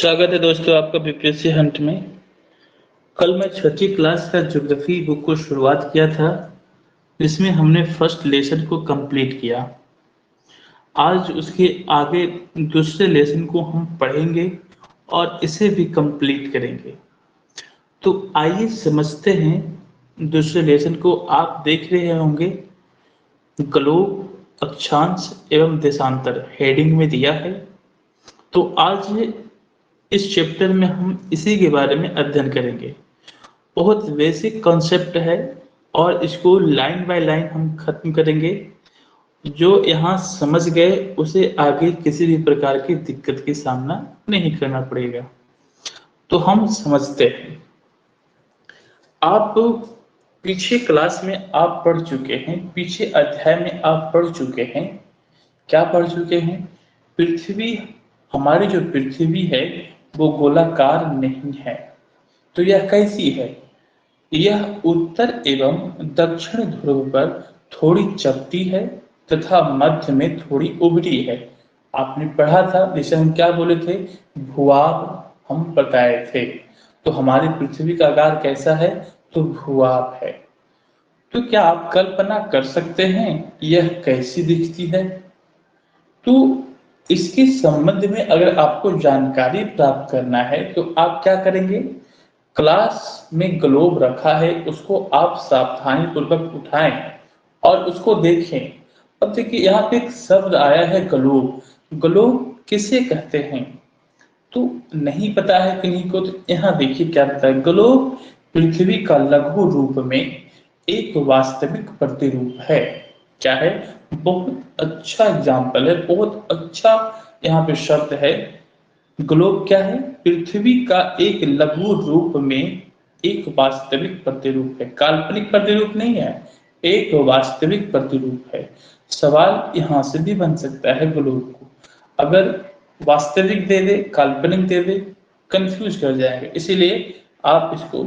स्वागत है दोस्तों आपका बीपीएससी हंट में। कल मैं छठी क्लास का ज्योग्राफी बुक को शुरुआत किया था, जिसमें हमने फर्स्ट लेसन को कंप्लीट किया। आज उसके आगे दूसरे लेसन को हम पढ़ेंगे और इसे भी कंप्लीट करेंगे। तो आइए समझते हैं दूसरे लेसन को। आप देख रहे होंगे ग्लोब, अक्षांश एवं देशांतर हेडिंग में दिया है। तो आज इस चैप्टर में हम इसी के बारे में अध्ययन करेंगे। बहुत बेसिक कॉन्सेप्ट है और इसको लाइन बाय लाइन हम खत्म करेंगे। जो यहाँ समझ गए उसे आगे किसी भी प्रकार की दिक्कत की सामना नहीं करना पड़ेगा। तो हम समझते हैं। आप पीछे क्लास में आप पढ़ चुके हैं, पीछे अध्याय में आप पढ़ चुके हैं। क्या पढ़ चुके हैं? पृथ्वी, हमारी जो पृथ्वी है वो गोलाकार नहीं है। तो यह कैसी है? यह उत्तर एवं दक्षिण ध्रुव पर थोड़ी चपटी है तथा मध्य में थोड़ी उभरी है। आपने पढ़ा था, जिसे हम क्या बोले थे? भूभाग हम बताए थे। तो हमारी पृथ्वी का आकार कैसा है? तो भूभाग है। तो क्या आप कल्पना कर सकते हैं यह कैसी दिखती है? तो इसके संबंध में अगर आपको जानकारी प्राप्त करना है तो आप क्या करेंगे? क्लास में ग्लोब रखा है, उसको आप सावधानी पूर्वक उठाएं और उसको देखें। अब देखिए यहाँ पे एक शब्द आया है ग्लोब। ग्लोब किसे कहते हैं? तो नहीं पता है किन्हीं को, तो यहाँ देखिए क्या बताया। ग्लोब पृथ्वी का लघु रूप में एक वास्तविक प्रतिरूप है। क्या है? बहुत अच्छा एग्जाम्पल है, बहुत अच्छा यहाँ पे शब्द है। ग्लोब क्या है? पृथ्वी का एक लघु रूप में एक वास्तविक प्रतिरूप है। काल्पनिक प्रतिरूप नहीं है, एक वास्तविक प्रतिरूप है। सवाल यहां से भी बन सकता है ग्लोब को अगर वास्तविक दे दे, काल्पनिक दे दे, कंफ्यूज कर जाएंगे। इसीलिए आप इसको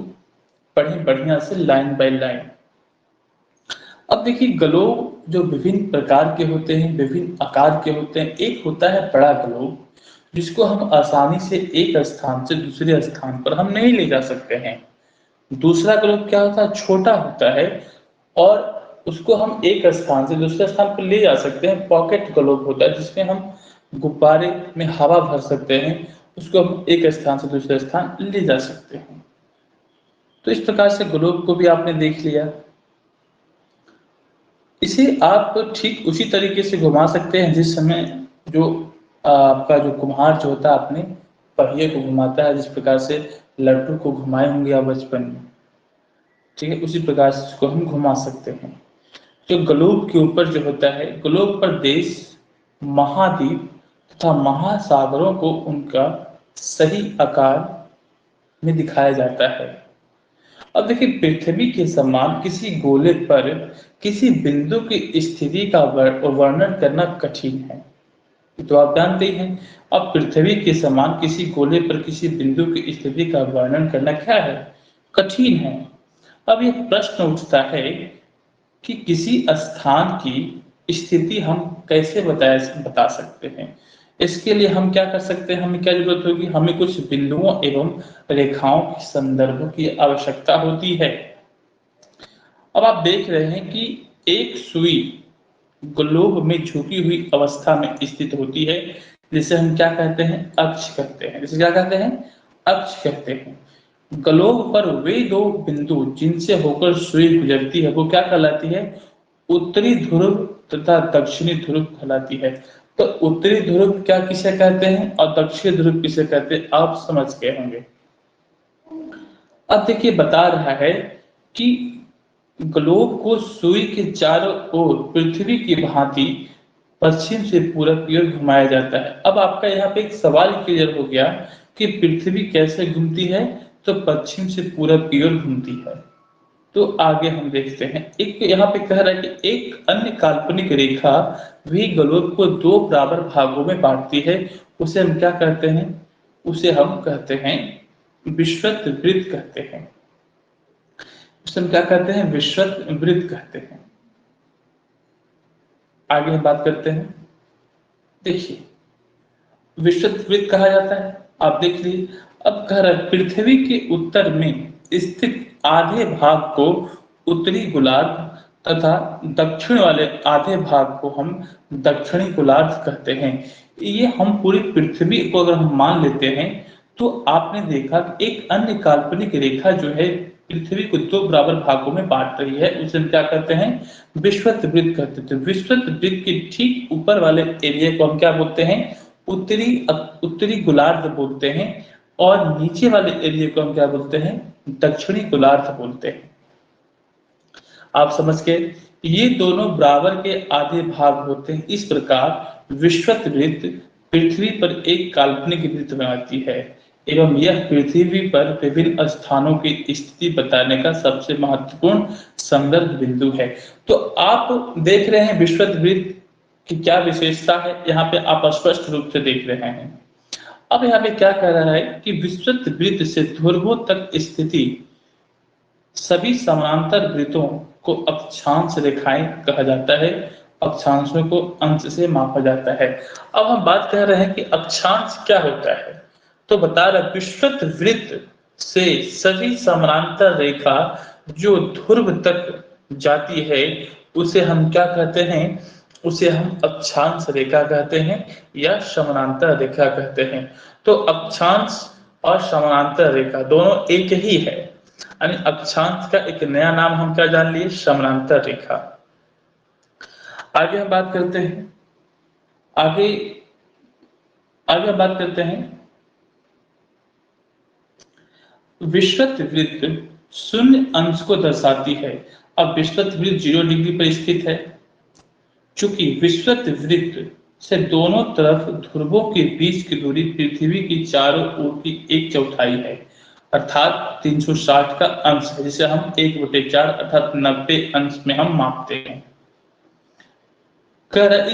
पढ़ें बढ़िया से, लाइन बाय लाइन। अब देखिए ग्लोब जो विभिन्न प्रकार के होते हैं, विभिन्न आकार के होते हैं। एक होता है बड़ा ग्लोब, जिसको हम आसानी से एक स्थान से दूसरे स्थान पर हम नहीं ले जा सकते हैं। दूसरा ग्लोब क्या होता है? छोटा होता है और उसको हम एक स्थान से दूसरे स्थान पर ले जा सकते हैं। पॉकेट ग्लोब होता है, जिसमें हम गुब्बारे में हवा भर सकते हैं, उसको हम एक स्थान से दूसरे स्थान ले जा सकते हैं। तो इस प्रकार से ग्लोब को भी आपने देख लिया। इसे आप ठीक उसी तरीके से घुमा सकते हैं जिस समय जो आपका जो कुम्हार जो होता है अपने पहिए को घुमाता है, जिस प्रकार से लट्टू को घुमाए होंगे आप बचपन में। ठीक है, उसी प्रकार से इसको हम घुमा सकते हैं। जो ग्लोब के ऊपर जो होता है, ग्लोब पर देश, महाद्वीप तथा महासागरों को उनका सही आकार में दिखाया जाता है। अब देखिए पृथ्वी के समान किसी गोले पर किसी बिंदु की स्थिति का वर्णन करना कठिन है। तो आप जानते ही हैं। अब पृथ्वी के समान किसी गोले पर किसी बिंदु की स्थिति का वर्णन करना क्या है? कठिन है। अब यह प्रश्न उठता है कि किसी स्थान की स्थिति हम कैसे बता सकते हैं। इसके लिए हम क्या कर सकते हैं? हमें क्या जरूरत होगी? हमें कुछ बिंदुओं एवं रेखाओं के संदर्भों की आवश्यकता होती है। अब आप देख रहे हैं कि एक सुई ग्लोब में झुकी हुई अवस्था में स्थित होती है, जिसे हम क्या कहते हैं? अक्ष कहते हैं। जिसे क्या कहते हैं? अक्ष कहते हैं। ग्लोब पर वे दो बिंदु जिनसे होकर सुई गुजरती है वो क्या कहलाती है? उत्तरी ध्रुव तथा दक्षिणी ध्रुव कहलाती है। तो उत्तरी ध्रुव क्या किसे कहते हैं और दक्षिणी ध्रुव किसे कहते हैं? आप समझ गए होंगे। अब देखिए बता रहा है कि ग्लोब को सुई के चारों ओर पृथ्वी की भांति पश्चिम से पूरब की ओर घुमाया जाता है। अब आपका यहाँ पे एक सवाल क्लियर हो गया कि पृथ्वी कैसे घूमती है? तो पश्चिम से पूरब की ओर घूमती है। तो आगे हम देखते हैं। एक यहाँ पे कह रहा है कि एक अन्य काल्पनिक रेखा भी ग्लोब को दो बराबर भागों में बांटती है। उसे हम क्या कहते हैं? उसे हम कहते हैं विषुवत वृत्त कहते हैं। उसे हम क्या कहते हैं? विषुवत वृत्त कहते हैं। आगे हम बात करते हैं। देखिए विषुवत वृत्त कहा जाता है आप देख लीजिए, अब कह रहा है पृथ्वी के उत्तर में स्थित आधे भाग को उत्तरी गोलार्ध तथा दक्षिण वाले आधे भाग को हम दक्षिणी गोलार्ध कहते हैं। ये हम पूरी पृथ्वी को अगर हम मान लेते हैं तो आपने देखा कि एक अन्य काल्पनिक रेखा जो है पृथ्वी को दो बराबर भागों में बांट रही है, उसे हम क्या कहते हैं, विषुवत वृत्त कहते हैं। तो विषुवत वृत्त के ठीक ऊपर वाले एरिया को हम क्या बोलते हैं, उत्तरी उत्तरी गोलार्ध बोलते हैं, और नीचे वाले एरिया को हम क्या बोलते हैं, दक्षिणी गोलार्ध बोलते हैं। आप समझ गए, ये दोनों बराबर के आधे भाग होते हैं। इस प्रकार विषुवत वृत्त पृथ्वी पर एक काल्पनिक वृत्त बनाती है एवं यह पृथ्वी पर विभिन्न स्थानों की स्थिति बताने का सबसे महत्वपूर्ण संदर्भ बिंदु है। तो आप देख रहे हैं विषुवत वृत्त की क्या विशेषता है, यहाँ पे आप स्पष्ट रूप से देख रहे हैं। अब यहाँ पे क्या कह रहा है कि विषुवत वृत्त से ध्रुवों तक स्थिति सभी समानांतर वृत्तों को अक्षांश रेखाएं कहा जाता है। अक्षांशों को अंश से मापा जाता है। अब हम बात कर रहे हैं कि अक्षांश क्या होता है, तो बता रहे विषुवत वृत्त से सभी समानांतर रेखा जो ध्रुव तक जाती है उसे हम क्या कहते हैं, उसे हम अक्षांश रेखा कहते हैं या समानांतर रेखा कहते हैं। तो अक्षांश और समानांतर रेखा दोनों एक ही है, यानी अक्षांश का एक नया नाम हम क्या जान लिए, समानांतर रेखा। आगे हम बात करते हैं, आगे आगे बात करते हैं विषुवत वृत्त शून्य अंश को दर्शाती है। अब विषुवत वृत्त 0 डिग्री पर स्थित है। चूंकि विषुवत वृत्त से दोनों तरफ ध्रुवों के बीच की दूरी पृथ्वी की चारों ओर की 1/4 है, अर्थात 360 का अंश है, जिसे हम 1/4 अर्थात 90 अंश में हम मापते हैं। कह रहा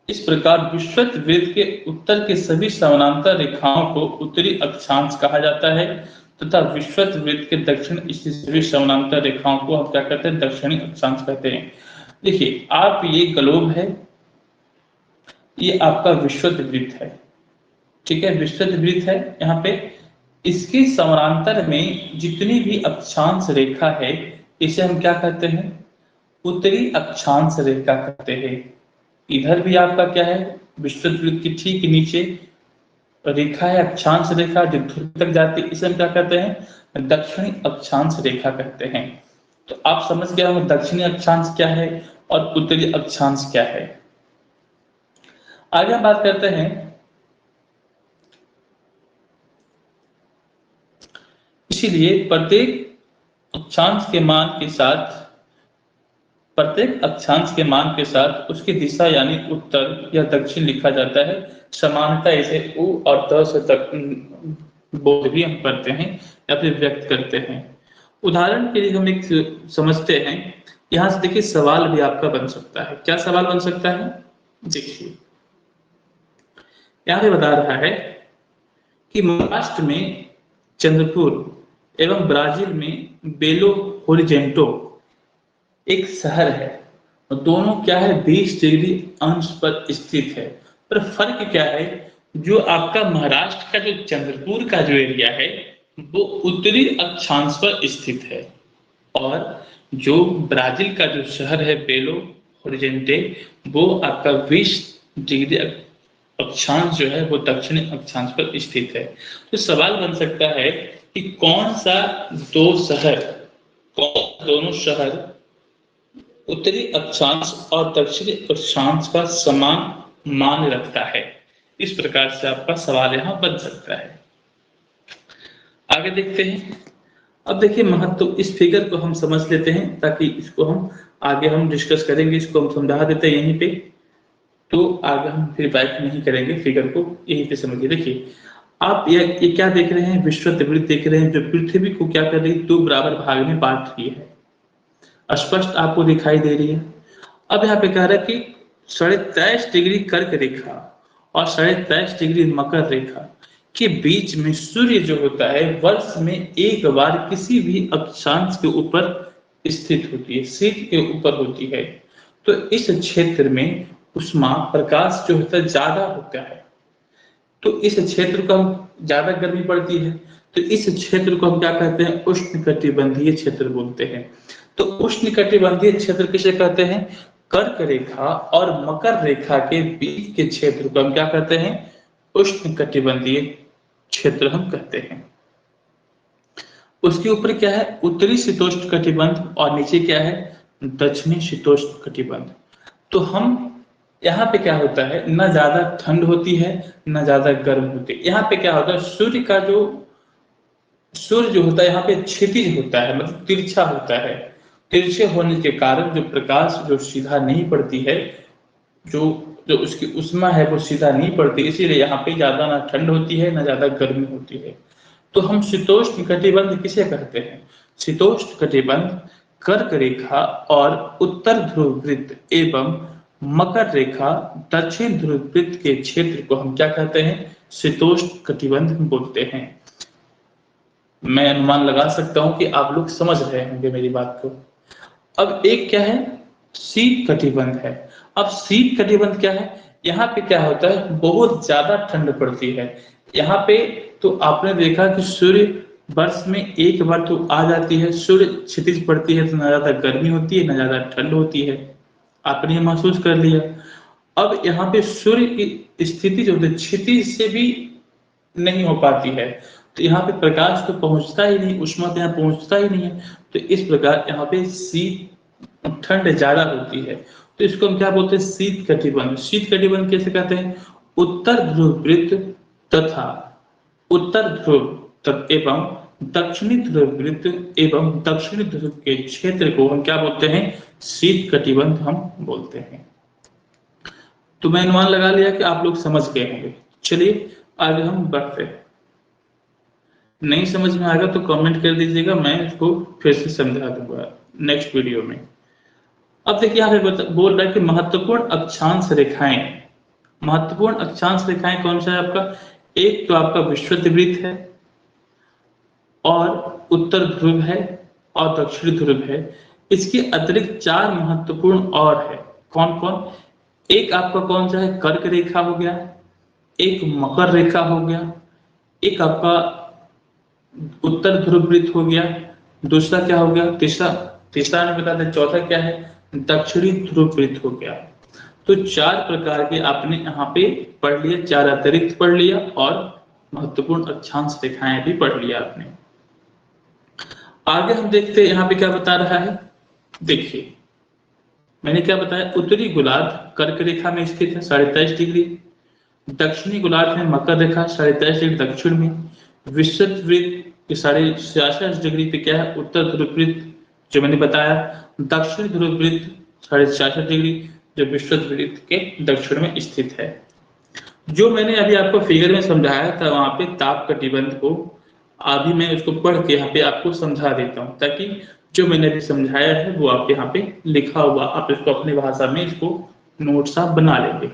इस प्रकार विषुवत वृत्त के उत्तर के सभी समानांतर रेखाओं को उत्तरी अक्षांश कहा जाता है तथा विषुवत वृत्त के दक्षिण स्थित सभी समानांतर रेखाओं को हम क्या कहते हैं, दक्षिणी अक्षांश कहते हैं। देखिए आप, ये ग्लोब है, ये आपका विषुवत वृत्त है, ठीक है, विषुवत वृत्त है। यहाँ पे इसके समानांतर में जितनी भी अक्षांश रेखा है इसे हम क्या कहते हैं, उत्तरी अक्षांश रेखा कहते हैं। इधर भी आपका क्या है, विषुवत वृत्त के ठीक नीचे रेखा है अक्षांश रेखा जो ध्रुव तक जाती है, इसे हम क्या कहते हैं, दक्षिणी अक्षांश रेखा कहते हैं। तो आप समझ गए होंगे दक्षिणी अक्षांश क्या है और उत्तरी अक्षांश क्या है। आगे हम बात करते हैं, इसीलिए प्रत्येक अक्षांश के मान के साथ उसकी दिशा यानी उत्तर या दक्षिण लिखा जाता है। समानता इसे उ और त से तक बोध भी हम करते हैं या फिर व्यक्त करते हैं। उदाहरण के लिए हम एक समझते हैं, यहां से देखिए सवाल भी आपका बन सकता है। क्या सवाल बन सकता है, देखिए यहाँ पे बता रहा है कि महाराष्ट्र में चंद्रपुर एवं ब्राजील में बेलो होरिजेंटो एक शहर है और दोनों क्या है 20 डिग्री अंश पर स्थित है। पर फर्क क्या है, जो आपका महाराष्ट्र का जो चंद्रपुर का जो एरिया है वो उत्तरी अक्षांश पर स्थित है और जो ब्राजील का जो शहर है बेलो होरिजेंटे वो आपका 20 डिग्री अक्षांश जो है वो दक्षिणी अक्षांश पर स्थित है। तो सवाल बन सकता है कि कौन सा दोनों शहर उत्तरी अक्षांश और दक्षिणी अक्षांश का समान मान रखता है। इस प्रकार से आपका सवाल यहां बन सकता है। आगे देखते हैं। अब देखिए महत्व, इस फिगर को हम समझ लेते हैं ताकि इसको हम आगे हम डिस्कस करेंगे, इसको हम समझा देते हैं यहीं पे, तो आगे हम फिर बैक नहीं करेंगे, फिगर को यहीं पे समझिए। देखिए आप ये क्या देख रहे हैं, विषुवत वृत्त देख रहे हैं जो पृथ्वी को क्या कर रही है, 2 बराबर भाग में बांट रही है, स्पष्ट आपको दिखाई दे रही है। अब यहाँ पे कह रहा है कि 23.5 डिग्री कर्क रेखा और 23.5 डिग्री मकर रेखा के बीच में सूर्य जो होता है वर्ष में एक बार किसी भी अक्षांश के ऊपर स्थित होती है, शीर्ष के ऊपर होती है। तो इस क्षेत्र में उष्मा प्रकाश जो होता है ज्यादा होता है। तो इस क्षेत्र को हम ज्यादा गर्मी पड़ती है, तो इस क्षेत्र को हम क्या कहते हैं, उष्णकटिबंधीय क्षेत्र बोलते हैं। तो उष्णकटिबंधीय क्षेत्र किसे कहते हैं, कर्क रेखा और मकर रेखा के बीच के क्षेत्र को हम क्या कहते हैं, उष्णकटिबंधीय क्षेत्र हम कहते हैं। उसके ऊपर क्या है, उत्तरी शीतोष्ण कटिबंध और नीचे क्या है, दक्षिणी शीतोष्ण कटिबंध। तो हम यहाँ पे क्या होता है, न ज्यादा ठंड होती है न ज्यादा गर्म होती है। यहाँ पे क्या होता है, सूर्य जो होता है यहाँ पे क्षितिज होता है, मतलब तिरछा होता है। तिरछे होने के कारण जो प्रकाश जो सीधा नहीं पड़ती है, जो जो उसकी उष्मा है वो सीधा नहीं पड़ती, इसीलिए यहाँ पे ज्यादा ना ठंड होती है ना ज्यादा गर्मी होती है। तो हम शीतोष्ण कटिबंध किसे कहते हैं, शीतोष्ण कटिबंध कर्क रेखा और उत्तर ध्रुव वृत्त एवं मकर रेखा दक्षिण ध्रुव वृत्त के क्षेत्र को हम क्या कहते हैं, शीतोष्ण कटिबंध बोलते हैं। मैं अनुमान लगा सकता हूं कि आप लोग समझ रहे होंगे मेरी बात को। अब एक क्या है, शीत कटिबंध है। अब शीत कटिबंध क्या है, यहाँ पे क्या होता है, बहुत ज्यादा ठंड पड़ती है। यहाँ पे तो आपने देखा कि सूर्य वर्ष में एक बार तो आ जाती है, सूर्य क्षितिज पड़ती है तो ना ज्यादा गर्मी होती है ना ज्यादा ठंड होती है, आपने ये महसूस कर लिया। अब यहाँ पे सूर्य की स्थिति जो है क्षितिज से भी नहीं हो पाती है, तो यहाँ पे प्रकाश तो पहुंचता ही नहीं, उष्मा तो यहाँ पहुंचता ही नहीं है। तो इस प्रकार यहाँ पे शीत ठंड ज्यादा होती है, तो इसको हम क्या बोलते हैं, शीत कटिबंध। शीत कटिबंध कैसे कहते हैं, उत्तर ध्रुव वृत्त तथा उत्तर ध्रुव एवं दक्षिणी ध्रुव वृत्त एवं दक्षिणी ध्रुव के क्षेत्र को हम क्या बोलते हैं, शीत कटिबंध हम बोलते हैं। तो मैं अनुमान लगा लिया कि आप लोग समझ गए होंगे। चलिए आगे हम बढ़ते हैं। नहीं समझ में आएगा तो कमेंट कर दीजिएगा, मैं इसको फिर से समझा दूंगा नेक्स्ट वीडियो में। अब देखिए यहाँ पे बोल रहा है कि महत्वपूर्ण अक्षांश रेखाएं। महत्वपूर्ण अक्षांश रेखाएं कौन सा है आपका, एक तो आपका विषुववृत्त है और उत्तर ध्रुव है और दक्षिण ध्रुव है। इसके अतिरिक्त 4 महत्वपूर्ण और है, कौन कौन, एक आपका कौन सा है, कर्क रेखा हो गया, एक मकर रेखा हो गया, एक आपका उत्तर ध्रुव वृत्त हो गया, दूसरा क्या हो गया, तीसरा ने बता दें, चौथा क्या है, दक्षिणी ध्रुव वृत्त हो गया। तो 4 प्रकार के आपने यहाँ पे पढ़ लिया, 4 अतिरिक्त पढ़ लिया और महत्वपूर्ण अक्षांश रेखाएं भी पढ़ लिया आपने। आगे हम देखते हैं यहाँ पे क्या बता रहा है। देखिए मैंने क्या बताया, उत्तरी गोलार्ध कर्क रेखा में स्थित है 23.5 डिग्री, दक्षिणी गोलार्ध में मकर रेखा 23.5 डिग्री दक्षिण में, विषुववृत्त के 66.5 डिग्री पे क्या है, उत्तर ध्रुव वृत्त जो मैंने बताया, दक्षिण ध्रुव वृत्त 66.5 डिग्री जो विषुववृत्त के दक्षिण में स्थित है। जो मैंने अभी आपको फिगर में समझाया था वहां पे ताप कटिबंध को, अभी मैं उसको पढ़ के यहाँ पे आपको समझा देता हूँ, ताकि जो मैंने अभी समझाया है वो आप यहाँ पे लिखा हुआ, आप इसको अपनी भाषा में इसको नोट्स आप बना लेंगे।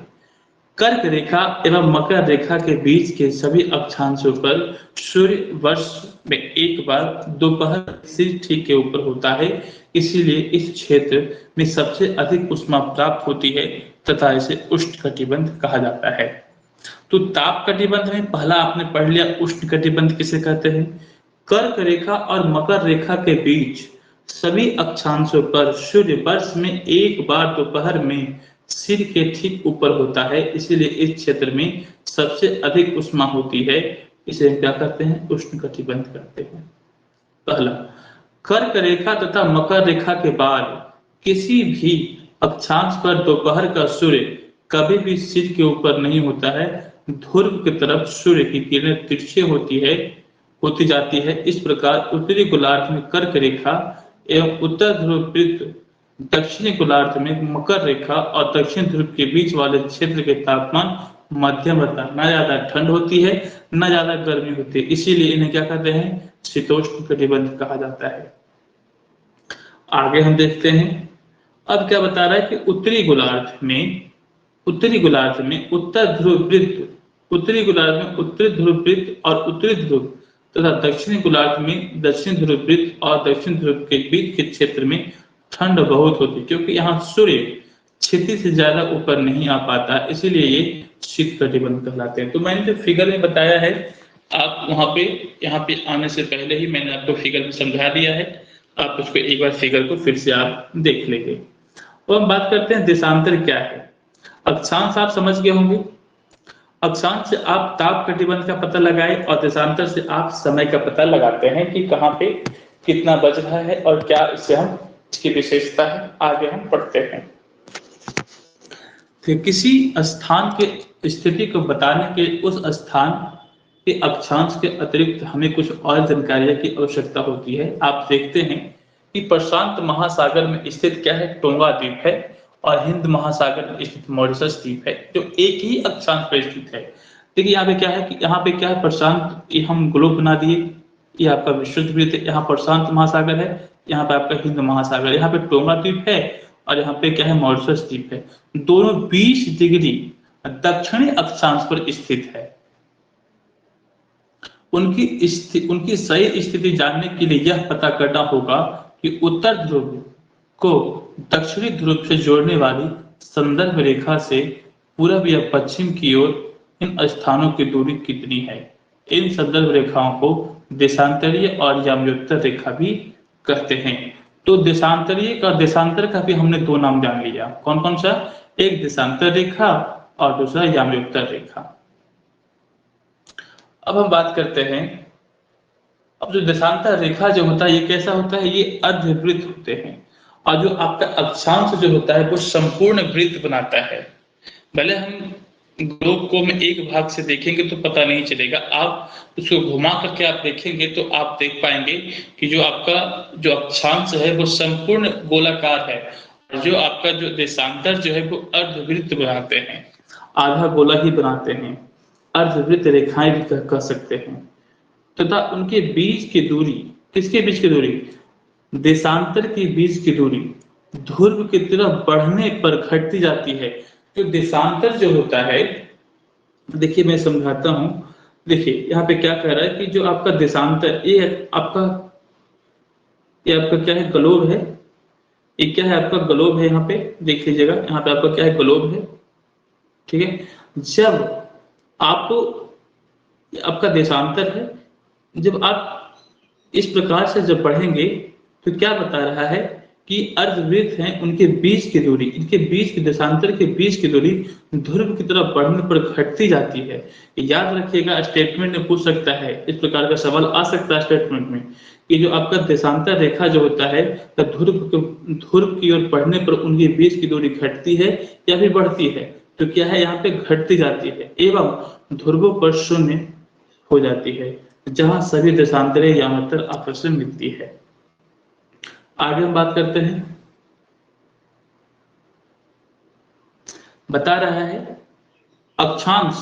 कर्क रेखा एवं मकर रेखा के बीच के सभी अक्षांशों पर सूर्य वर्ष में एक बार दोपहर से ठीक के ऊपर होता है, इसीलिए इस क्षेत्र में सबसे अधिक उष्मा प्राप्त होती है तथा इसे उष्णकटिबंध कहा जाता है। तो ताप कटिबंध में पहला आपने पढ़ लिया, उष्णकटिबंध किसे कहते हैं, कर्क रेखा और मकर रेखा के बीच सभी अक्षांशों पर सूर्य वर्ष में एक बार दोपहर में सिर के ठीक ऊपर होता है, इसीलिए इस क्षेत्र में सबसे अधिक उष्मा होती है, इसे क्या करते हैं, उष्णकटिबंध कहते हैं। पहला, कर्क रेखा तथा मकर रेखा के बाद किसी भी अक्षांश पर दोपहर का सूर्य कभी भी सिर के ऊपर नहीं होता है, ध्रुव की तरफ सूर्य की किरणें तिरछे होती जाती है। इस प्रकार उत्तरी गोलार्ध में कर्क रेखा एवं उत्तर ध्रुव वृत्त, दक्षिणी गोलार्ध में मकर रेखा और दक्षिण ध्रुव के बीच वाले क्षेत्र के तापमान मध्यम रहता है, न ज्यादा ठंड होती है न ज्यादा गर्मी होती है, इसीलिए इन्हें क्या कहते हैं, शीतोष्ण कटिबंध कहा जाता है। आगे हम देखते हैं, अब क्या बता रहा है कि उत्तरी गोलार्ध में उत्तर ध्रुव वृत्त, उत्तरी गोलार्ध में उत्तरी ध्रुव वृत्त और उत्तरी ध्रुव तथा दक्षिणी गोलार्ध में दक्षिण ध्रुव वृत्त और दक्षिण ध्रुव के बीच के क्षेत्र में ठंड बहुत होती है, क्योंकि यहाँ सूर्य क्षितिज से ज्यादा ऊपर नहीं आ पाता, इसीलिए ये शीत कटिबंध कहलाते हैं। तो मैंने जो फिगर में बताया है, आप वहां पे यहाँ पे आने से पहले ही मैंने आपको फिगर में समझा दिया है, आप उसको एक बार फिगर को फिर से आप देख लेंगे। तो हम बात करते हैं देशांतर क्या है। अक्षांश आप समझ गए होंगे, अक्षांश से आप ताप कटिबंध का पता लगाए और देशांतर से आप समय का पता लगाते हैं कि कहाँ पे कितना बज रहा है और क्या इससे हम इसकी विशेषता है, आगे हम पढ़ते हैं। फिर किसी स्थान के स्थिति को बताने के उस स्थान के अक्षांश के अतिरिक्त हमें कुछ और जानकारियों की आवश्यकता होती है। आप देखते हैं कि प्रशांत महासागर में स्थित क्या है, टोंगा द्वीप है, और हिंद महासागर में स्थित मॉरिशस द्वीप है, जो एक ही अक्षांश पर स्थित है। देखिए यहाँ पे क्या है कि यहाँ पे क्या है, प्रशांत, ये हम ग्लोब बना दिए, ये आपका विषुववृत्त है, यहाँ प्रशांत महासागर है, यहाँ पे आपका हिंद महासागर, यहाँ पे टोंगा द्वीप है, और यहाँ पे क्या है, मॉरिशस द्वीप है। दोनों 20 डिग्री दक्षिणी अक्षांश पर स्थित है। उनकी सही स्थिति जानने के लिए यह पता करना होगा कि उत्तर ध्रुव को दक्षिणी ध्रुव से जोड़ने वाली संदर्भ रेखा से पूर्व या पश्चिम की ओर इन स्थानों की दूरी कितनी है। इन संदर्भ रेखाओं को देशांतरीय और याम्योत्तर रेखा भी कहते हैं। तो देशांतर का भी हमने दो नाम जान लिया, कौन कौन सा, एक देशांतर रेखा और दूसरा याम्योत्तर रेखा। अब हम बात करते हैं, अब जो देशांतर रेखा जो होता है ये कैसा होता है, ये अर्धवृत्त होते हैं, और जो आपका अक्षांश जो होता है वो संपूर्ण वृत्त बनाता है। भले हम ग्लोब को में एक भाग से देखेंगे तो पता नहीं चलेगा, आप उसको घुमा करके आप देखेंगे तो आप देख पाएंगे कि जो आपका जो अक्षांश है वो संपूर्ण गोलाकार है, और जो आपका जो देशांतर जो है वो अर्धवृत्त बनाते हैं, आधा गोला ही बनाते हैं, अर्धवृत्त रेखाएं भी कह सकते हैं। तथा उनके बीच की दूरी, किसके बीच की दूरी, देशांतर के बीच की दूरी ध्रुव की तरफ बढ़ने पर घटती जाती है। जो देशांतर जो होता है, देखिए मैं समझाता हूं, देखिए यहाँ पे क्या कह रहा है कि जो आपका देशांतर, ये आपका क्या है, ग्लोब है, ये क्या है आपका ग्लोब है, यहाँ पे देख लीजिएगा, यहाँ पे आपका क्या है, ग्लोब है, ठीक है। जब आपको आपका देशांतर है, जब आप इस प्रकार से जब बढ़ेंगे तो क्या बता रहा है कि अर्धवृत्त हैं, उनके बीच की दूरी, इनके बीच की देशांतर के बीच की दूरी ध्रुव की तरफ बढ़ने पर घटती जाती है। याद रखिएगा, स्टेटमेंट में पूछ सकता है, इस प्रकार का सवाल आ सकता है स्टेटमेंट में कि जो आपका देशांतर रेखा जो होता है ध्रुव की ओर बढ़ने पर उनके बीच की दूरी घटती है या फिर बढ़ती है, तो क्या है, यहाँ पे घटती जाती है एवं ध्रुवों पर शून्य हो जाती है, जहां सभी देशांतरे यामांतर आपस में मिलती है। आगे हम बात करते हैं, बता रहा है अक्षांश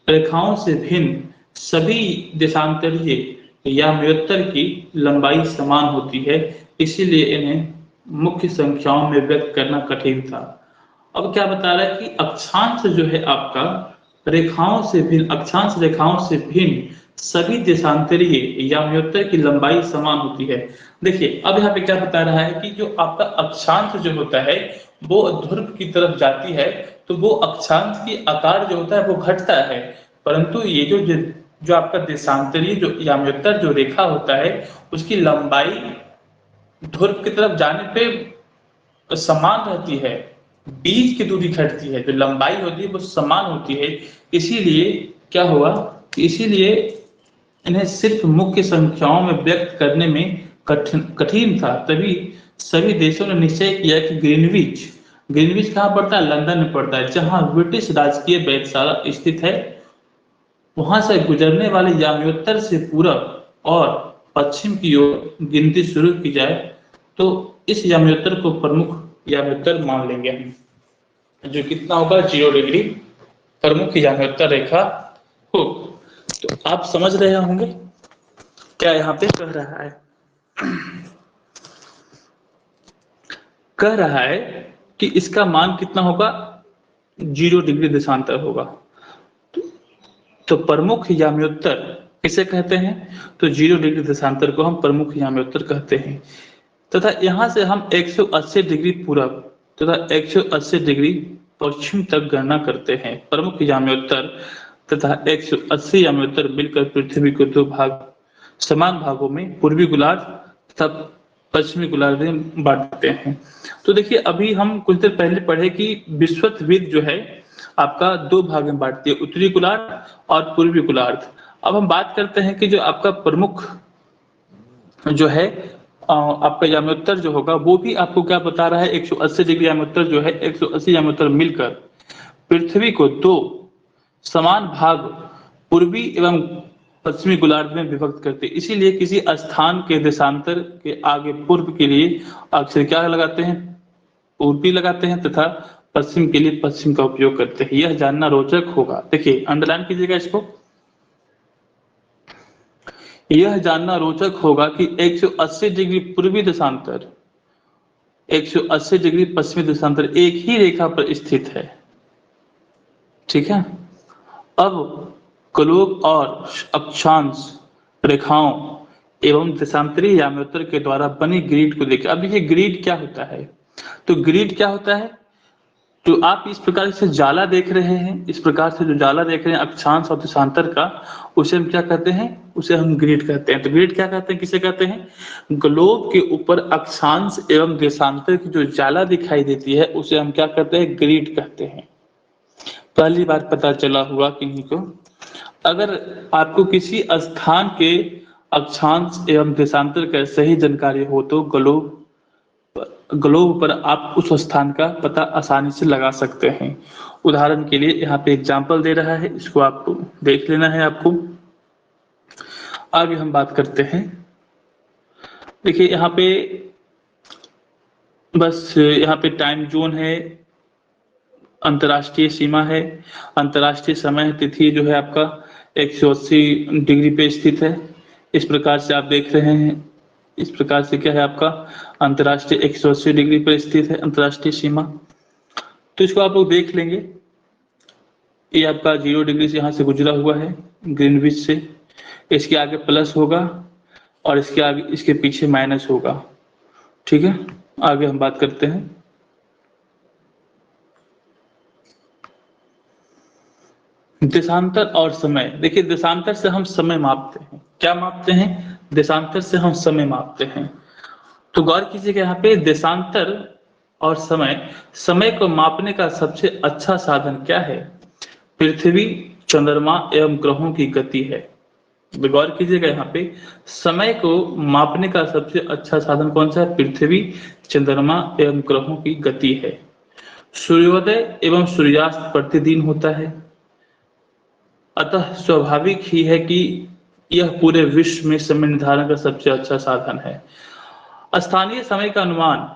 रेखाओं से भिन्न सभी देशांतरीय याम्योत्तर की लंबाई समान होती है, इसीलिए इन्हें मुख्य संख्याओं में व्यक्त करना कठिन था। अब क्या बता रहा है कि अक्षांश जो है आपका रेखाओं से भिन्न, अक्षांश रेखाओं से भिन्न सभी देशांतरीय याम्योत्तर की लंबाई समान होती है। देखिए अब यहाँ पे क्या बता रहा है कि जो आपका अक्षांश जो होता है वो ध्रुव की तरफ जाती है, तो वो अक्षांश की आकार जो होता है वो घटता है, परंतु ये जो आपका देशांतरीय जो याम्योत्तर जो रेखा होता है उसकी लंबाई ध्रुव की तरफ जाने पे समान रहती है, बीच की दूरी घटती है, जो लंबाई होती है वो समान होती है। इसीलिए क्या हुआ, इसीलिए इन्हें सिर्फ मुख्य संख्याओं में व्यक्त करने में कठिन था। तभी सभी देशों ने निश्चय किया कि ग्रीनविच कहाँ पड़ता है, लंदन में पड़ता है, जहां ब्रिटिश राजकीय वेधशाला स्थित है। वहां से गुजरने वाले याम्योत्तर से पूर्व और पश्चिम की ओर गिनती शुरू की जाए तो इस याम्योत्तर को प्रमुख याम्योत्तर मान लेंगे हम, जो कितना होगा, 0 डिग्री प्रमुख याम्योत्तर रेखा हो। तो आप समझ रहे होंगे क्या यहाँ पे कह रहा है, कह रहा है कि इसका मान कितना होगा, 0 डिग्री देशांतर होगा। तो प्रमुख याम्योत्तर किसे कहते हैं, तो 0 डिग्री देशांतर को हम प्रमुख याम्योत्तर कहते हैं। तथा यहां से हम 180 डिग्री पूरब तथा 180 डिग्री पश्चिम तक गणना करते हैं। प्रमुख याम्योत्तर तथा 180 याम्योत्तर मिलकर पृथ्वी को दो समान भागों में पूर्वी गोलार्ध तथा पश्चिमी गोलार्ध में बांटते हैं। तो देखिए अभी हम कुछ देर पहले पढ़े कि विश्वविद जो है आपका दो भाग में बांटती है, उत्तरी गोलार्ध और पूर्वी गोलार्ध। अब हम बात करते हैं कि जो आपका प्रमुख जो है आपका याम्योत्तर जो होगा वो भी आपको क्या बता रहा है, 180 डिग्री याम्योत्तर जो है 180 याम्योत्तर मिलकर पृथ्वी को दो समान भाग पूर्वी एवं पश्चिमी गोलार्ध में विभक्त करते हैं। इसीलिए किसी स्थान के देशांतर के आगे पूर्व के लिए अक्षर क्या लगाते हैं, पूर्वी लगाते हैं तथा पश्चिम के लिए पश्चिम का उपयोग करते हैं। यह जानना रोचक होगा। देखिए अंडरलाइन कीजिएगा इसको। यह जानना रोचक होगा कि 180 डिग्री पूर्वी देशांतर 180 डिग्री पश्चिमी देशांतर एक ही रेखा पर स्थित है। ठीक है। अब गोलोक और अक्षांश रेखाओं एवं देशांतरी याम्योत्तर के द्वारा बनी ग्रिड को देखिए। अब देखिए ग्रिड क्या होता है, तो ग्रिड क्या होता है, तो आप इस प्रकार से जाला देख रहे हैं, इस प्रकार से जो जाला देख रहे हैं अक्षांश और देशांतर का, उसे हम क्या कहते हैं, उसे हम ग्रिड कहते हैं। तो ग्रिड क्या कहते हैं, किसे कहते हैं, ग्लोब के ऊपर अक्षांश एवं देशांतर की जो जाला दिखाई देती है उसे हम क्या कहते हैं, ग्रिड कहते हैं। पहली बार पता चला हुआ किन्हीं को। अगर आपको किसी स्थान के अक्षांश एवं देशांतर का सही जानकारी हो तो ग्लोब पर आप उस स्थान का पता आसानी से लगा सकते हैं। उदाहरण के लिए यहाँ पे एग्जाम्पल दे रहा है, इसको आपको देख लेना है आपको। आगे हम बात करते हैं। देखिए यहाँ पे बस यहाँ पे टाइम जोन है, अंतर्राष्ट्रीय सीमा है, अंतर्राष्ट्रीय समय तिथि जो है आपका 180 डिग्री पे स्थित है। इस प्रकार से आप देख रहे हैं, इस प्रकार से क्या है आपका अंतर्राष्ट्रीय 180 डिग्री पर स्थित है अंतर्राष्ट्रीय सीमा। तो इसको आप लोग देख लेंगे। ये आपका 0 डिग्री से यहाँ से गुजरा हुआ है ग्रीनविच से, इसके आगे प्लस होगा और इसके आगे इसके पीछे माइनस होगा। ठीक है, आगे हम बात करते हैं। देशांतर और समय। देखिए देशांतर से हम समय मापते हैं। क्या मापते हैं, देशांतर से हम समय मापते हैं। तो गौर कीजिएगा यहाँ पे देशांतर और समय को मापने का सबसे अच्छा साधन क्या है, पृथ्वी, चंद्रमा एवं ग्रहों की गति है। गौर कीजिएगा यहाँ पे समय को मापने का सबसे अच्छा साधन कौन सा है, पृथ्वी, चंद्रमा एवं ग्रहों की गति है। सूर्योदय एवं सूर्यास्त प्रतिदिन होता है, अतः स्वाभाविक ही है कि यह पूरे विश्व में समय निर्धारण का सबसे अच्छा साधन है। स्थानीय समय का अनुमान।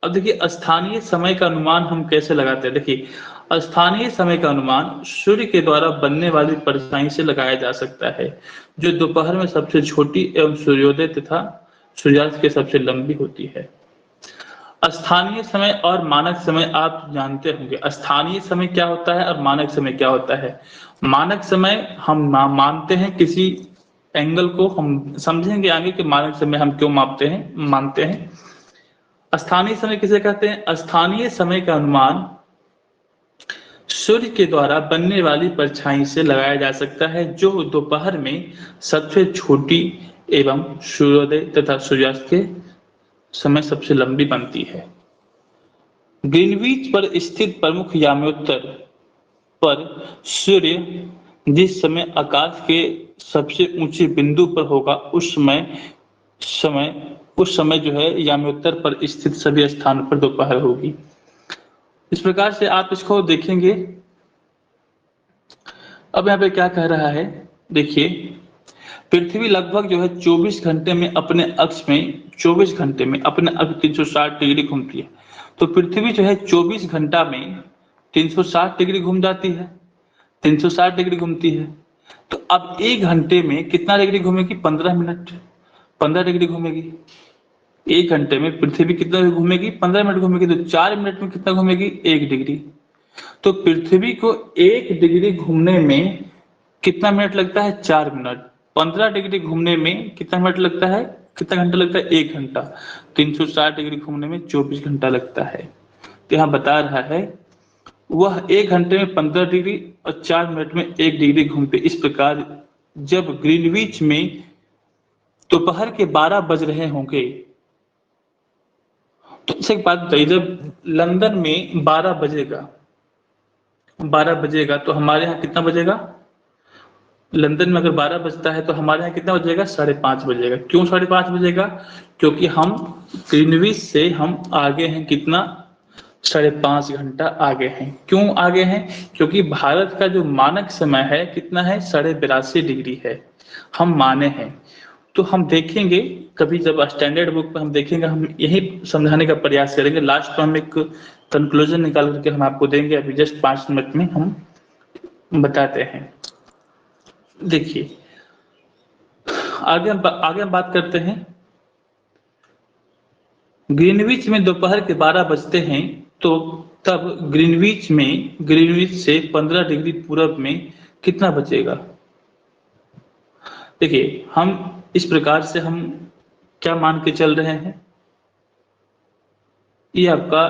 अब देखिए स्थानीय समय का अनुमान हम कैसे लगाते हैं। देखिए स्थानीय समय का अनुमान सूर्य के द्वारा बनने वाली परछाई से लगाया जा सकता है, जो दोपहर में सबसे छोटी एवं सूर्योदय तथा सूर्यास्त के सबसे लंबी होती है। स्थानीय समय और मानक समय आप जानते होंगे। स्थानीय समय क्या होता है और मानक समय क्या होता है। मानक समय हम मानते हैं किसी एंगल को, हम समझेंगे आगे कि मानक समय हम क्यों मानते हैं। स्थानीय समय किसे कहते हैं, स्थानीय समय का अनुमान सूर्य के द्वारा बनने वाली परछाई से लगाया जा सकता है, जो दोपहर में सबसे छोटी एवं सूर्योदय तथा सूर्यास्त के समय सबसे लंबी बनती है। ग्रीनविच पर स्थित प्रमुख याम्योत्तर पर सूर्य जिस समय आकाश के सबसे ऊंचे बिंदु पर होगा उस समय जो है याम्योत्तर पर स्थित सभी स्थानों पर दोपहर होगी। इस प्रकार से आप इसको देखेंगे। अब यहाँ पे क्या कह रहा है, देखिए पृथ्वी लगभग जो है 24 घंटे में अपने अक्ष में 24 घंटे में अपने अक्ष 360 डिग्री घूमती है। तो पृथ्वी जो है 24 घंटा में 360 डिग्री घूम जाती है, 360 डिग्री घूमती है। तो अब 1 घंटे में कितना डिग्री घूमेगी, 15 मिनट, 15 डिग्री घूमेगी। 1 घंटे में पृथ्वी कितना घूमेगी, 15 मिनट घूमेगी। तो 4 मिनट में कितना घूमेगी, 1 डिग्री। तो पृथ्वी को 1 डिग्री घूमने में कितना मिनट लगता है, 4 मिनट। 15 डिग्री घूमने में कितना मिनट लगता है, कितना घंटा लगता है, 1 घंटा। 360 डिग्री घूमने में 24 घंटा लगता है। तो यहाँ बता रहा है वह 1 घंटे में 15 डिग्री और 4 मिनट में 1 डिग्री घूमते। इस प्रकार जब ग्रीनविच में दोपहर के 12 बज रहे होंगे, तो इससे एक बात बताइए, जब लंदन में 12 बजेगा तो हमारे यहाँ कितना बजेगा? लंदन में अगर 12 बजता है तो हमारे यहाँ कितना बजेगा? 5:30 बजेगा। क्यों 5:30 बजेगा? क्योंकि हम ग्रीनविच से हम आगे हैं कितना? 5.5 घंटा आगे हैं। क्यों आगे हैं? क्योंकि भारत का जो मानक समय है कितना है? 82.5 डिग्री है, हम माने हैं। तो हम देखेंगे कभी जब स्टैंडर्ड बुक पे हम देखेंगे, हम यही समझाने का प्रयास करेंगे। लास्ट में हम एक कंक्लूजन निकाल करके हम आपको देंगे, अभी जस्ट 5 मिनट में हम बताते हैं। देखिए, आगे हम बात करते हैं। ग्रीनविच में दोपहर के 12 बजते हैं, तो तब ग्रीनविच से 15 डिग्री पूरब में कितना बचेगा? देखिए, हम इस प्रकार से हम क्या मान के चल रहे हैं? ये आपका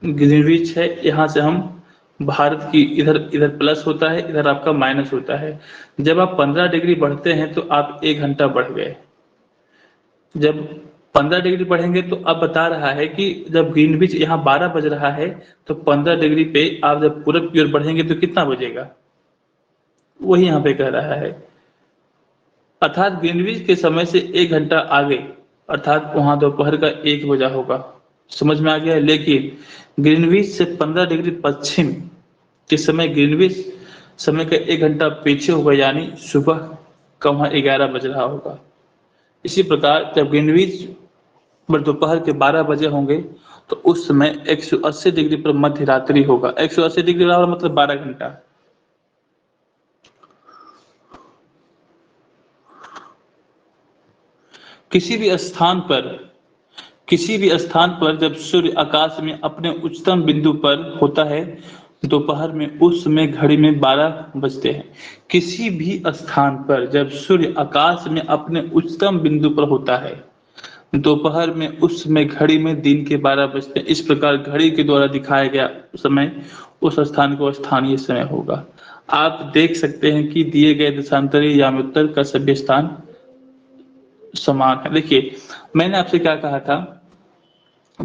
ग्रीनविच है, यहाँ से हम भारत की इधर इधर प्लस होता है, इधर आपका माइनस होता है। जब आप 15 डिग्री बढ़ते हैं तो आप 1 घंटा बढ़ गए। जब 15 डिग्री बढ़ेंगे तो अब बता रहा है कि जब ग्रीनविच यहाँ 12 बज रहा है, तो 15 डिग्री पे आप जब पूरब की ओर बढ़ेंगे तो कितना बजेगा? वही यहाँ पे कह रहा है। अर्थात ग्रीनविच के समय से 1 घंटा आगे, अर्थात वहां दोपहर का 1 बजा होगा। समझ में आ गया? लेकिन ग्रीनविच से 15 डिग्री पश्चिम के समय ग्रीनविच समय का 1 घंटा पीछे होगा, यानी सुबह का वहां 11 बज रहा होगा। इसी प्रकार जब ग्रीनविच पर दोपहर के 12 बजे होंगे, तो उस समय 180 डिग्री पर मध्य रात्रि होगा। 180 डिग्री बराबर मतलब 12 घंटा। किसी भी स्थान पर जब सूर्य आकाश में अपने उच्चतम बिंदु पर होता है दोपहर में, उस समय घड़ी में 12 बजते हैं। किसी भी स्थान पर जब सूर्य आकाश में अपने उच्चतम बिंदु पर होता है दोपहर में, उस समय घड़ी में दिन के 12 बजते हैं। इस प्रकार घड़ी के द्वारा दिखाया गया समय उस स्थान को स्थानीय समय होगा। आप देख सकते हैं कि दिए गए देशांतरी याम्योत्तर का सभी स्थान समान है। देखिए, मैंने आपसे क्या कहा था,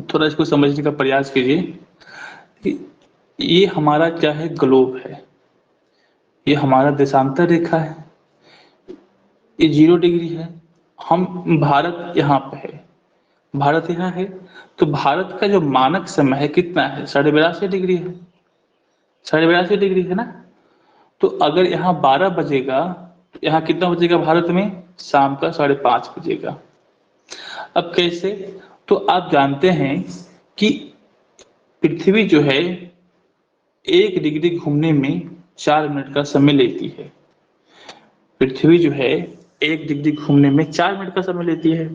थोड़ा इसको समझने का प्रयास कीजिए कि ये हमारा क्या है? ग्लोब है। ये हमारा देशांतर रेखा है, ये 0 डिग्री है। हम भारत यहाँ पे है, भारत यहाँ है, तो भारत का जो मानक समय है कितना है? 82.5 डिग्री है। 82.5 डिग्री है ना? तो अगर यहाँ 12 बजेगा तो यहाँ कितना बजेगा भारत में? शाम का 5:30 बजेगा। अब कैसे? तो आप जानते हैं कि पृथ्वी जो है 1 डिग्री घूमने में 4 मिनट का समय लेती है। पृथ्वी जो है 1 डिग्री घूमने में 4 मिनट का समय लेती है।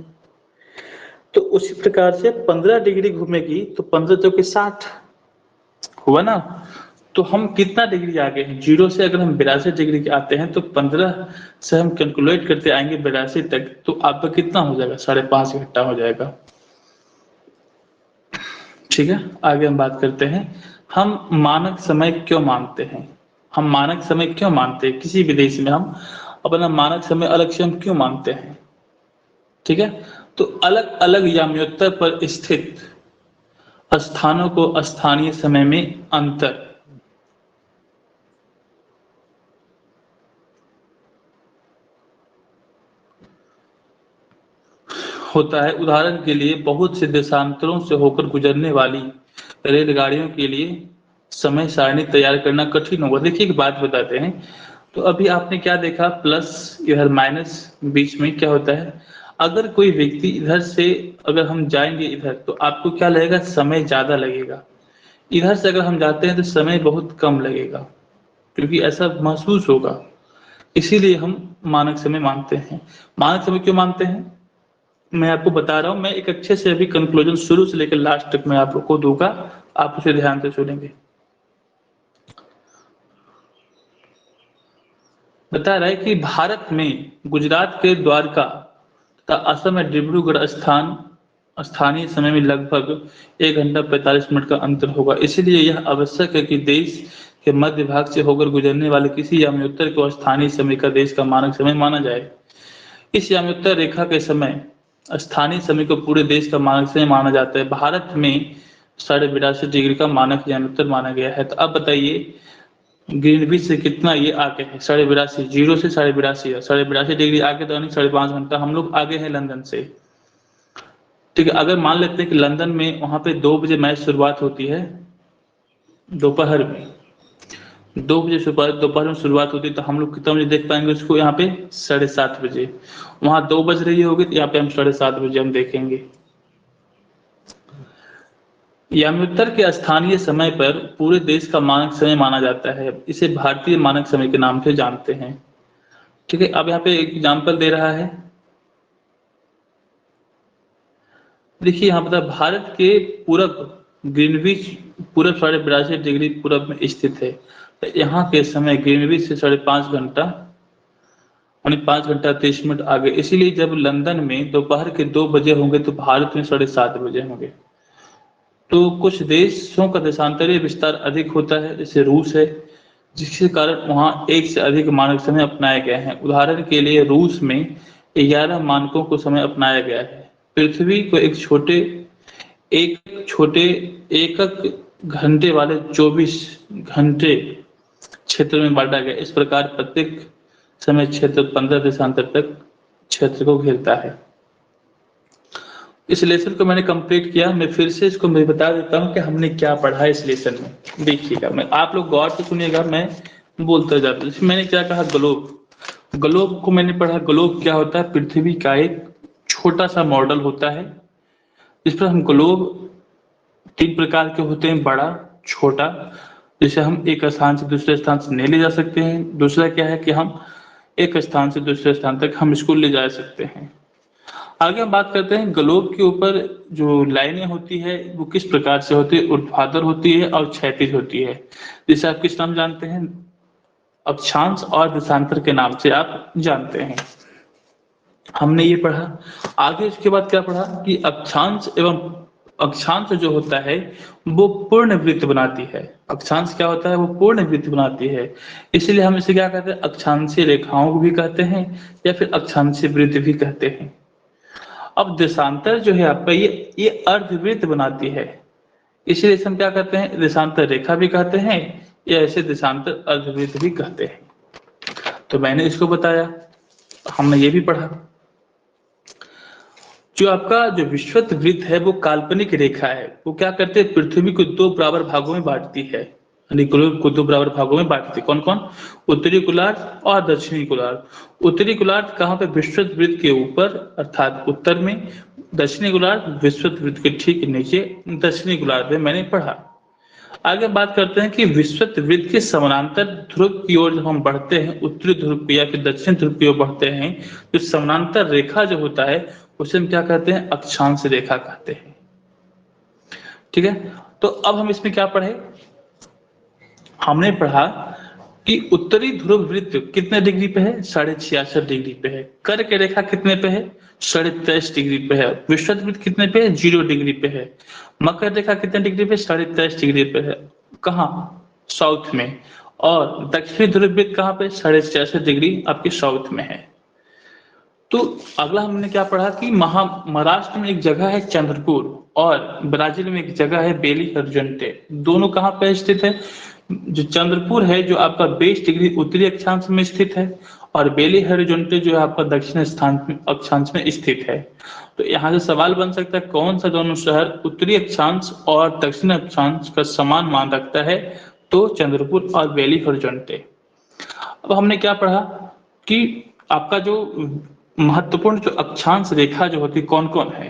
तो उसी प्रकार से 15 डिग्री घूमेगी तो 15 चौके 60 हुआ ना? तो हम कितना डिग्री आगे हैं? 0 से अगर हम 82 डिग्री के आते हैं तो 15 से हम कैलकुलेट करते आएंगे 82 तक, तो आपका कितना हो जाएगा? 5.5 घंटा हो जाएगा। ठीक है, आगे हम बात करते हैं। हम मानक समय क्यों मानते हैं? हम मानक समय क्यों मानते हैं? किसी भी देश में हम अपना मानक समय अलग से हम क्यों मानते हैं? ठीक है, तो अलग अलग याम्योत्तर पर स्थित स्थानों को स्थानीय समय में अंतर होता है। उदाहरण के लिए बहुत से देशांतरों से होकर गुजरने वाली रेलगाड़ियों के लिए समय सारणी तैयार करना कठिन होगा। देखिए, एक बात बताते हैं। तो अभी आपने क्या देखा? प्लस इधर माइनस, बीच में क्या होता है? अगर कोई व्यक्ति इधर से अगर हम जाएंगे इधर, तो आपको क्या लगेगा? समय ज्यादा लगेगा। इधर से अगर हम जाते हैं तो समय बहुत कम लगेगा, क्योंकि ऐसा महसूस होगा। इसीलिए हम मानक समय मानते हैं। मानक समय क्यों मानते हैं मैं आपको बता रहा हूं। मैं एक अच्छे से अभी कंक्लूजन शुरू से लेकर लास्ट तक मैं आपको दूंगा, आप उसे ध्यान से सुनेंगे। बता रहा है कि भारत में गुजरात के द्वारका तथा असम में डिब्रूगढ़ स्थान स्थानीय समय में लगभग 1 घंटा 45 मिनट का अंतर होगा। इसीलिए यह आवश्यक है कि देश के मध्य भाग से होकर गुजरने वाले किसी याम्योत्तर को स्थानीय समय का देश का मानक समय माना जाए। इस याम्योत्तर रेखा के समय स्थानीय समय को पूरे देश का मानक समय माना जाता है। भारत में 82.5 डिग्री का मानक याम्योत्तर माना गया है। तो अब बताइए ग्रीनविच से कितना ये आगे है? 82.5, 0 से 82.5 है। 82.5 डिग्री आगे तो यानी 5.5 घंटा हम लोग आगे हैं लंदन से। ठीक है, अगर मान लेते हैं कि लंदन में वहां पे 2 बजे मैच शुरुआत होती है दोपहर में, 2 बजे सुबह दोपहर में शुरुआत होती है, तो हम लोग कितना बजे देख पाएंगे उसको? यहाँ पे 7:30 बजे। वहां 2 बज रही होगी तो यहाँ पे हम 7:30 बजे हम देखेंगे। याम्योत्तर के स्थानीय समय पर पूरे देश का मानक समय माना जाता है। इसे भारतीय मानक समय के नाम से जानते हैं। ठीक है, अब यहाँ पे एक एग्जाम्पल दे रहा है। देखिए यहाँ पर भारत के पूरब ग्रीनविच पूरब 82.5 डिग्री पूरब में स्थित है। तो यहाँ के समय ग्रीनविच से 5.5 घंटा यानी 5 घंटा 30 मिनट आगे। इसीलिए जब लंदन में दोपहर के 2 बजे होंगे तो भारत में 7:30 बजे होंगे। तो कुछ देशों का देशांतरीय विस्तार अधिक होता है, जैसे रूस है, जिसके कारण वहाँ एक से अधिक मानक समय अपनाए गए हैं। उदाहरण के लिए रूस में 11 मानकों को समय अपनाया गया है। पृथ्वी को एक छोटे एकक घंटे वाले 24 घंटे क्षेत्र में बांटा गया। इस प्रकार प्रत्येक समय क्षेत्र 15 देशांतर तक क्षेत्र को घेरता है। इस लेसन को मैंने कंप्लीट किया। मैं फिर से इसको मैं बता देता हूँ कि हमने क्या पढ़ा इस लेसन में। देखिएगा, मैं आप लोग गौर से सुनिएगा, मैं बोलता जाता हूँ। मैंने क्या कहा? ग्लोब। ग्लोब को मैंने पढ़ा। ग्लोब क्या होता है? पृथ्वी का एक छोटा सा मॉडल होता है। इस पर हम ग्लोब 3 प्रकार के होते हैं, बड़ा, छोटा, जिसे हम एक स्थान से दूसरे स्थान से नहीं ले जा सकते हैं। दूसरा क्या है कि हम एक स्थान से दूसरे स्थान तक हम इसको ले जा सकते हैं। आगे हम बात करते हैं ग्लोब के ऊपर जो लाइनें होती है वो किस प्रकार से होती है। ऊर्ध्वाधर होती है और क्षैतिज होती है। जिसे आप किस नाम जानते हैं? अक्षांश और देशांतर के नाम से आप जानते हैं। हमने ये पढ़ा। आगे इसके बाद क्या पढ़ा कि अक्षांश जो होता है वो पूर्ण वृत्त बनाती है। अक्षांश क्या होता है? वो पूर्ण वृत्त बनाती है। इसलिए हम इसे क्या कहते हैं? अक्षांशीय रेखाओं को भी कहते हैं या फिर अक्षांशीय वृत्त भी कहते हैं। अब देशांतर जो है आपका ये अर्धवृत्त बनाती है। इसलिए इसे हम क्या कहते हैं? देशांतर रेखा भी कहते हैं या ऐसे देशांतर अर्धवृत्त भी कहते हैं। तो मैंने इसको बताया, हमने ये भी पढ़ा। जो आपका जो विषुवत वृत्त है वो काल्पनिक रेखा है। वो क्या करते हैं? पृथ्वी को 2 बराबर भागों में बांटती है, यानी ग्लोब को 2 बराबर भागों में बांटती है। कौन कौन? उत्तरी गोलार्ध और दक्षिणी गोलार्ध। उत्तरी गोलार्ध कहाँ पे? विषुवत वृत्त के ऊपर अर्थात उत्तर में। दक्षिणी गोलार्ध विषुवत वृत्त के ठीक नीचे दक्षिणी गोलार्ध में। मैंने पढ़ा। आगे बात करते हैं कि विषुवत वृत्त के समानांतर ध्रुव की ओर जब हम बढ़ते हैं, उत्तरी ध्रुव पे या फिर दक्षिण ध्रुव की ओर बढ़ते हैं, तो समानांतर रेखा जो होता है उसे हम क्या कहते हैं? अक्षांश रेखा कहते हैं। ठीक है, तो अब हम इसमें क्या पढ़े? हमने पढ़ा कि उत्तरी ध्रुव वृत्त कितने डिग्री पे है? 66.5 डिग्री पे है। कर्क रेखा कितने पे है? 23.5 डिग्री पे है। विषुवत वृत्त कितने पे है? 0 डिग्री पे है। मकर रेखा कितने डिग्री पे? 23.5 डिग्री पे है। कहाँ? साउथ में। और दक्षिणी ध्रुव वृत्त कहाँ पे? 66.5 डिग्री आपके साउथ में है। तो अगला हमने क्या पढ़ा कि महाराष्ट्र में एक जगह है चंद्रपुर और ब्राजील में एक जगह है बेली होरिज़ोन्टे। दोनों कहाँ पे स्थित है? जो चंद्रपुर है जो आपका 20 डिग्री उत्तरी अक्षांश में स्थित है और बेली होरिज़ोन्टे जो है आपका दक्षिण अक्षांश में स्थित है। तो यहाँ से सवाल बन सकता है कौन सा दोनों शहर उत्तरी अक्षांश और दक्षिण अक्षांश का समान मान रखता है? तो चंद्रपुर और बेली होरिज़ोन्टे। अब हमने क्या पढ़ा कि आपका जो महत्वपूर्ण जो अक्षांश रेखा जो होती कौन कौन है?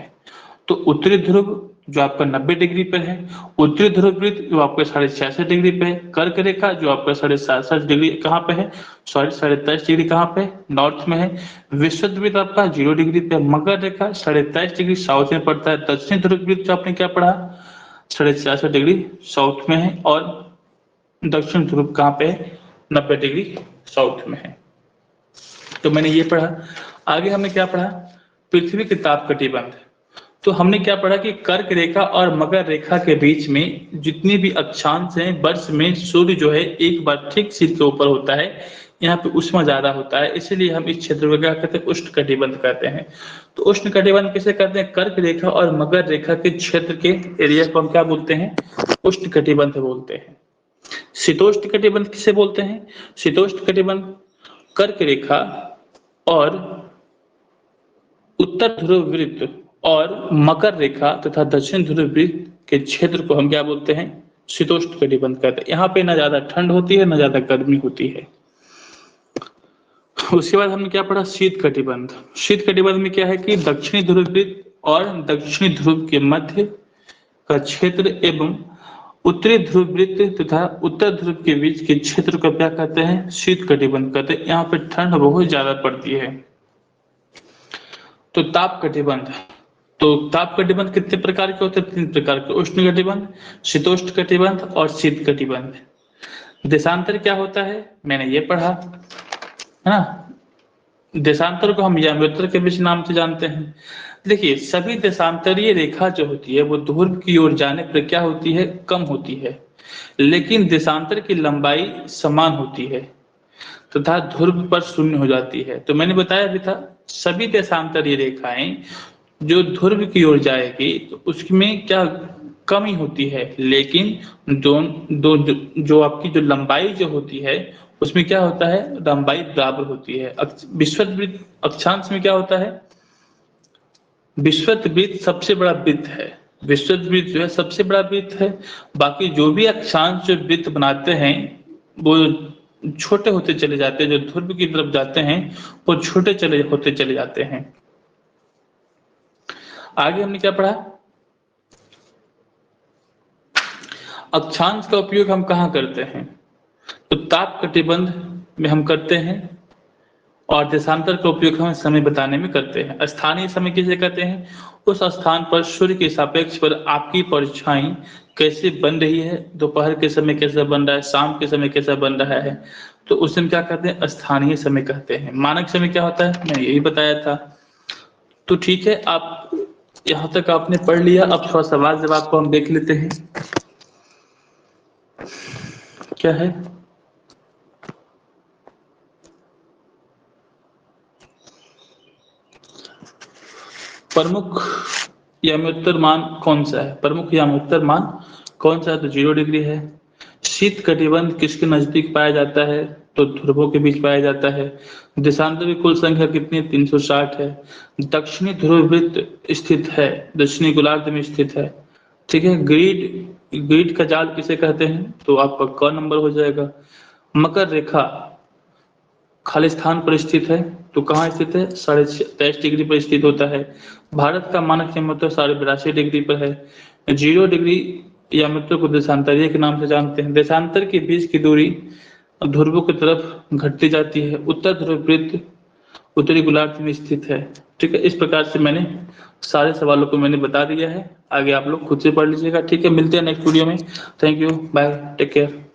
तो उत्तरी ध्रुव जो आपका 90 डिग्री पे है, उत्तरी ध्रुव वृत्त जो आपका 66.5 डिग्री पे है, कर्क रेखा जो आपका 67.5 डिग्री कहाँ पे है? सॉरी 23.5 डिग्री कहाँ पे? नॉर्थ में है। विषुवत वृत्त आपका 0 डिग्री पे। मकर रेखा 23.5 डिग्री साउथ में पड़ता है। दक्षिण ध्रुव वृत्त जो आपने क्या पढ़ा? 66.5 डिग्री साउथ में है और दक्षिण ध्रुव कहाँ पे है? 90 डिग्री साउथ में है। तो मैंने ये पढ़ा। आगे हमने क्या पढ़ा? पृथ्वी के ताप कटिबंध। तो हमने क्या पढ़ा कि कर्क रेखा और मकर रेखा के बीच में जितने भी अक्षांश हैं वर्ष में सूर्य जो है एक बार ठीक सिर के ऊपर होता है, यहाँ पे उष्मा ज्यादा होता है, इसीलिए हम इस क्षेत्र को क्या कहते हैं, उष्ण कटिबंध कहते हैं। तो उष्ण कटिबंध किसे कहते हैं, कर्क रेखा और मकर रेखा के क्षेत्र के एरिया को हम क्या बोलते हैं, उष्ण कटिबंध बोलते हैं। शीतोष्ण कटिबंध किसे बोलते हैं, शीतोष्ण कटिबंध कर्क रेखा और उत्तर ध्रुव वृत्त और मकर रेखा तथा दक्षिण ध्रुव वृत्त के क्षेत्र को हम क्या बोलते हैं, शीतोष्ण कटिबंध कहते हैं। यहाँ पे ना ज्यादा ठंड होती है ना ज्यादा गर्मी होती है। उसके बाद हमने क्या पढ़ा, शीत कटिबंध। शीत कटिबंध में क्या है कि दक्षिणी ध्रुव वृत्त और दक्षिणी ध्रुव के मध्य का क्षेत्र एवं उत्तरी ध्रुव वृत्त तथा उत्तर ध्रुव के बीच के क्षेत्र को क्या कहते हैं, शीत कटिबंध कहते हैं। यहाँ पे ठंड बहुत ज्यादा पड़ती है। तो ताप कटिबंध, तो ताप कटिबंध कितने प्रकार के होते हैं, 3 प्रकार के, उष्ण कटिबंध, शीतोष्ण कटिबंध और शीत कटिबंध। देशांतर क्या होता है, मैंने ये पढ़ा है ना। देशांतर को हम याम्योत्तर के बीच नाम से जानते हैं। देखिए सभी देशांतरीय रेखा जो होती है वो ध्रुव की ओर जाने पर क्या होती है, कम होती है, लेकिन देशांतर की लंबाई समान होती है तथा ध्रुव पर शून्य हो जाती है। तो मैंने बताया भी था सभी देशांतरीय रेखाएं जो ध्रुव की ओर जाएगी तो उसमें क्या कमी होती है, लेकिन जो आपकी जो लंबाई जो होती है उसमें क्या होता है, लंबाई बराबर होती है। विषुववृत्त अक्षांश में क्या होता है, विषुववृत्त सबसे बड़ा वृत्त है, विषुववृत्त जो है सबसे बड़ा वृत्त है। बाकी जो भी अक्षांश जो वृत्त बनाते हैं वो छोटे होते चले जाते हैं, जो ध्रुव की तरफ जाते हैं वो छोटे होते चले जाते हैं। आगे हमने क्या पढ़ा, अक्षांश का उपयोग हम कहाँ करते हैं, तो ताप कटिबंध में हम करते हैं और देशांतर का उपयोग हम समय बताने में करते हैं। स्थानीय समय किसे कहते हैं, उस स्थान पर सूर्य के सापेक्ष पर आपकी परछाई कैसे बन रही है, दोपहर के समय कैसा बन रहा है, शाम के समय कैसा बन रहा है, तो उस दिन क्या कहते हैं, स्थानीय समय कहते हैं। मानक समय क्या होता है, मैं यही बताया था। तो ठीक है, आप यहाँ तक आपने पढ़ लिया। अब थोड़ा सवाल जवाब को हम देख लेते हैं। क्या है, प्रमुख याम्योत्तर मान कौन सा है, प्रमुख याम्योत्तर मान कौन सा है, तो 0 डिग्री है। शीत कटिबंध किसके नजदीक पाया जाता है, तो ध्रुवों के बीच पाया जाता है। देशांतर की कुल संख्या कितनी है, 360 है। दक्षिणी ध्रुव वृत्त स्थित है, दक्षिणी गोलार्ध में स्थित है। ठीक है, ग्रीड का जाल किसे कहते हैं, तो आपका क नंबर हो जाएगा। मकर रेखा खाली स्थान पर स्थित है, तो कहाँ स्थित है, 23.5 डिग्री पर स्थित होता है। भारत का मानक याम्योत्तर 82.5 डिग्री पर है। 0 डिग्री याम्योत्तर को देशांतरीय के नाम से जानते हैं। देशांतर के बीच की दूरी ध्रुवों की तरफ घटती जाती है। उत्तर ध्रुव वृत्त उत्तरी गोलार्ध में स्थित है। ठीक है, इस प्रकार से मैंने सारे सवालों को मैंने बता दिया है। आगे आप लोग खुद से पढ़ लीजिएगा। ठीक है, मिलते हैं नेक्स्ट वीडियो में। Thank you, bye, take care.